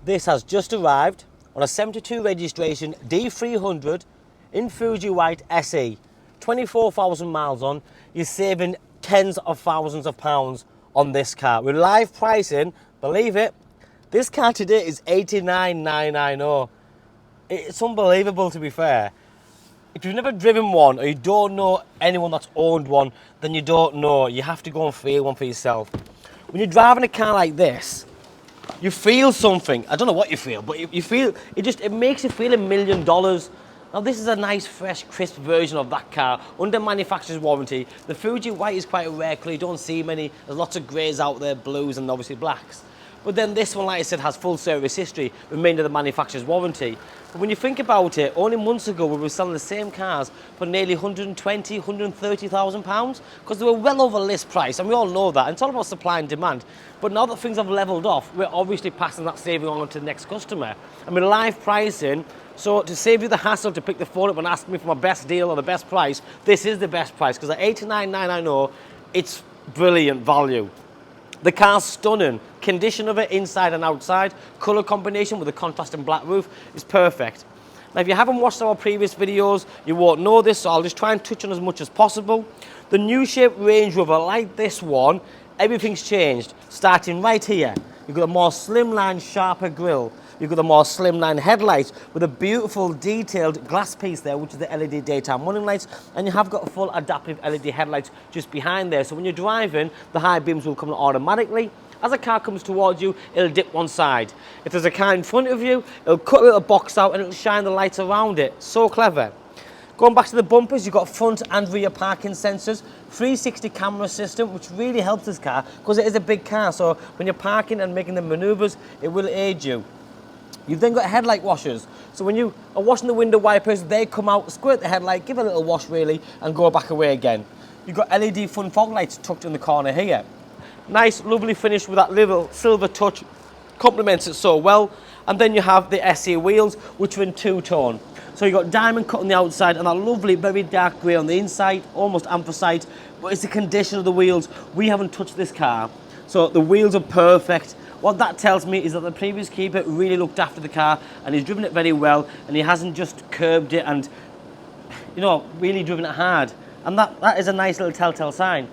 This has just arrived on a 72 registration D300 in Fuji White SE. 24,000 miles on. You're saving tens of thousands of pounds on this car. With live pricing, believe it, this car today is 89,990. It's unbelievable, to be fair. If you've never driven one or you don't know anyone that's owned one, then you don't know. You have to go and feel one for yourself. When you're driving a car like this, you feel something. I don't know what you feel, but you feel, it makes you feel $1 million. Now this is a nice, fresh, crisp version of that car under manufacturer's warranty. The Fuji White is quite a rare colour, you don't see many. There's lots of greys out there, blues and obviously blacks. But then this one, like I said, has full service history, remained under the manufacturer's warranty. But when you think about it, only months ago we were selling the same cars for nearly 120, 130,000 pounds, because they were well over list price, and we all know that. And it's all about supply and demand. But now that things have levelled off, we're obviously passing that saving on to the next customer. And with live pricing, so to save you the hassle to pick the phone up and ask me for my best deal or the best price, this is the best price, because at 89,990, it's brilliant value. The car's stunning. Condition of it, inside and outside, colour combination with a contrasting black roof is perfect. Now, if you haven't watched our previous videos, you won't know this, so I'll just try and touch on as much as possible. The new shape Range Rover, like this one, everything's changed. Starting right here, you've got a more slimline, sharper grille. You've got a more slimline headlights with a beautiful detailed glass piece there, which is the LED daytime running lights, and you have got a full adaptive LED headlights just behind there. So when you're driving, the high beams will come on automatically. As a car comes towards you, it'll dip one side. If there's a car in front of you, it'll cut a little box out and it'll shine the lights around it. So clever. Going back to the bumpers, you've got front and rear parking sensors, 360 camera system, which really helps this car because it is a big car. So when you're parking and making the maneuvers, it will aid you. You've then got headlight washers. So when you are washing the window wipers, they come out, squirt the headlight, give it a little wash really, and go back away again. You've got LED front fog lights tucked in the corner here. Nice, lovely finish with that little silver touch, complements it so well. And then you have the SE wheels, which are in two-tone. So you've got diamond cut on the outside and that lovely, very dark grey on the inside, almost anthracite. But it's the condition of the wheels. We haven't touched this car, so the wheels are perfect. What that tells me is that the previous keeper really looked after the car and he's driven it very well, and he hasn't just curbed it and, you know, really driven it hard. And that is a nice little telltale sign.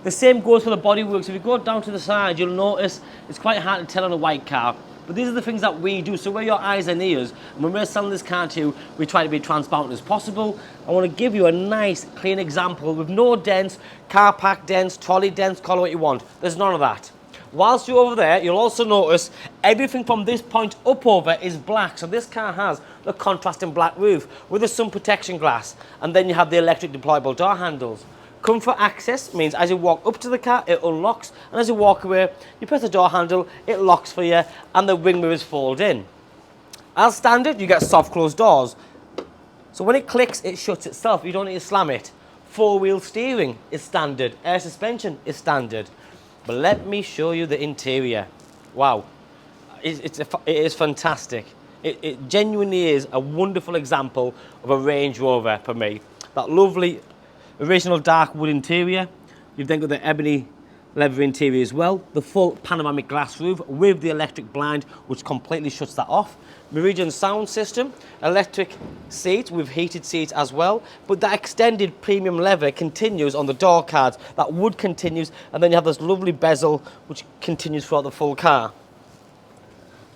The same goes for the bodywork. So if you go down to the side, you'll notice it's quite hard to tell on a white car. But these are the things that we do. So we're your eyes and ears. And when we're selling this car to you, we try to be transparent as possible. I want to give you a nice, clean example with no dents, car park dents, trolley dents, call it what you want. There's none of that. Whilst you're over there, you'll also notice everything from this point up over is black. So this car has the contrasting black roof with the sun protection glass. And then you have the electric deployable door handles. Comfort access means as you walk up to the car, it unlocks, and as you walk away, you press the door handle, it locks for you, and the wing mirrors fold in. As standard, you get soft closed doors. So when it clicks, it shuts itself. You don't need to slam it. Four-wheel steering is standard. Air suspension is standard. But let me show you the interior. Wow, it is fantastic. It genuinely is a wonderful example of a Range Rover for me. That lovely original dark wood interior. You've then got the ebony leather interior as well. The full panoramic glass roof with the electric blind, which completely shuts that off. Meridian sound system, electric seats with heated seats as well. But that extended premium leather continues on the door cards. That wood continues, and then you have this lovely bezel, which continues throughout the full car.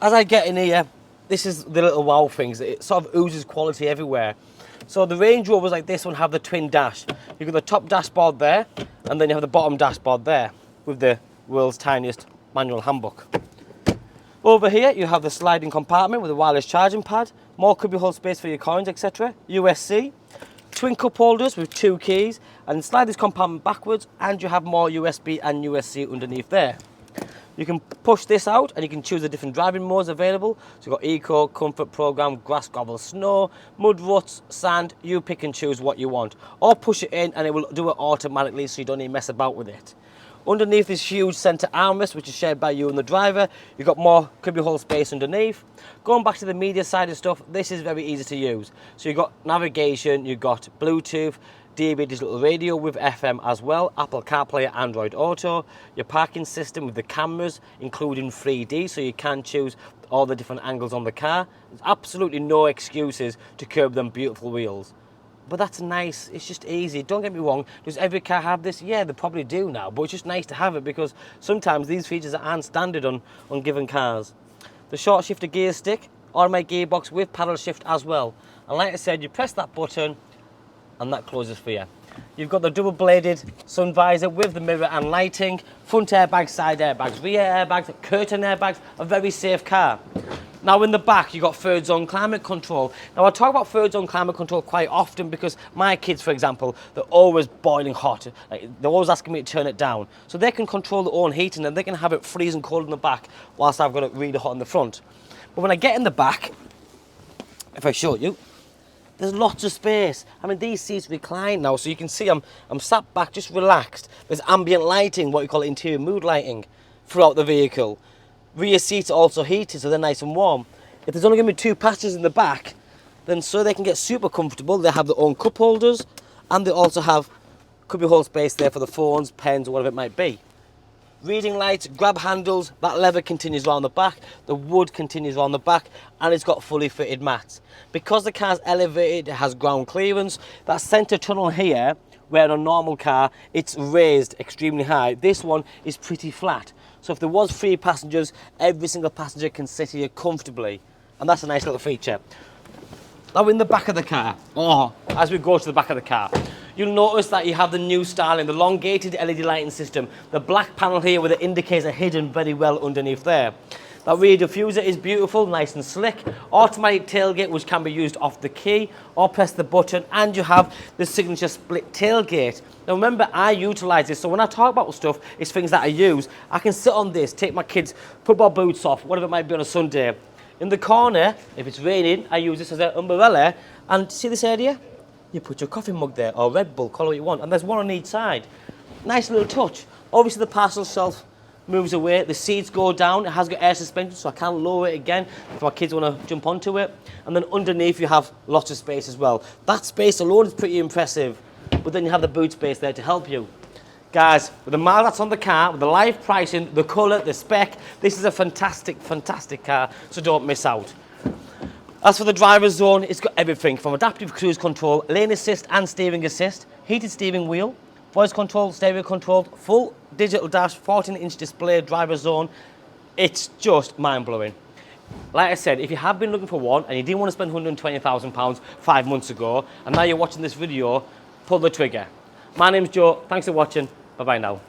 As I get in here, this is the little wow things. It sort of oozes quality everywhere. So the Range Rovers like this one have the twin dash. You've got the top dashboard there, and then you have the bottom dashboard there with the world's tiniest manual handbook. Over here you have the sliding compartment with a wireless charging pad, more cubbyhole space for your coins, etc. USB, twin cup holders with 2 keys, and slide this compartment backwards and you have more USB and USB-C underneath there. You can push this out and you can choose the different driving modes available. So you've got Eco, Comfort Program, Grass, Gravel, Snow, Mud, Ruts, Sand. You pick and choose what you want. Or push it in and it will do it automatically so you don't need to mess about with it. Underneath this huge centre armrest, which is shared by you and the driver, you've got more cubbyhole space underneath. Going back to the media side of stuff, this is very easy to use. So you've got navigation, you've got Bluetooth, DAB digital radio with FM as well, Apple CarPlay, Android Auto, your parking system with the cameras, including 3D, so you can choose all the different angles on the car. There's absolutely no excuses to curb them beautiful wheels. But that's nice, it's just easy. Don't get me wrong, does every car have this? Yeah, they probably do now, but it's just nice to have it because sometimes these features aren't standard on given cars. The short shifter gear stick, automatic gearbox with paddle shift as well. And like I said, you press that button and that closes for you. You've got the double bladed sun visor with the mirror and lighting, front airbags, side airbags, rear airbags, curtain airbags, a very safe car. Now in the back, you've got third zone climate control. Now I talk about third zone climate control quite often because my kids, for example, they're always boiling hot. Like, they're always asking me to turn it down. So they can control their own heating and they can have it freezing cold in the back whilst I've got it really hot in the front. But when I get in the back, if I show you, there's lots of space. I mean, these seats recline now, so you can see I'm sat back, just relaxed. There's ambient lighting, what you call interior mood lighting, throughout the vehicle. Rear seats are also heated, so they're nice and warm. If there's only going to be 2 passengers in the back, then so they can get super comfortable, they have their own cup holders, and they also have cubby hole space there for the phones, pens, or whatever it might be. Reading lights, grab handles, that leather continues around the back, the wood continues around the back, and it's got fully fitted mats. Because the car's elevated, it has ground clearance, that centre tunnel here, where in a normal car, it's raised extremely high, this one is pretty flat. So if there was 3 passengers, every single passenger can sit here comfortably. And that's a nice little feature. Now in the back of the car, as we go to the back of the car, you'll notice that you have the new styling, the elongated LED lighting system. The black panel here with the indicators are hidden very well underneath there. That rear diffuser is beautiful, nice and slick. Automatic tailgate, which can be used off the key or press the button, and you have the signature split tailgate. Now remember, I utilise this, so when I talk about stuff, it's things that I use. I can sit on this, take my kids' football boots off, whatever it might be on a Sunday. In the corner, if it's raining, I use this as an umbrella, and see this area? You put your coffee mug there, or Red Bull, call it what you want, and there's one on each side. Nice little touch. Obviously the parcel shelf moves away, the seats go down, it has got air suspension so I can't lower it again if my kids want to jump onto it. And then underneath you have lots of space as well. That space alone is pretty impressive, but then you have the boot space there to help you. Guys, with the miles that's on the car, with the live pricing, the colour, the spec, this is a fantastic, fantastic car, so don't miss out. As for the driver's zone, it's got everything from adaptive cruise control, lane assist and steering assist, heated steering wheel, voice control, stereo control, full digital dash, 14-inch display, driver's zone. It's just mind-blowing. Like I said, if you have been looking for one and you didn't want to spend £120,000 5 months ago, and now you're watching this video, pull the trigger. My name's Joe, thanks for watching, bye-bye now.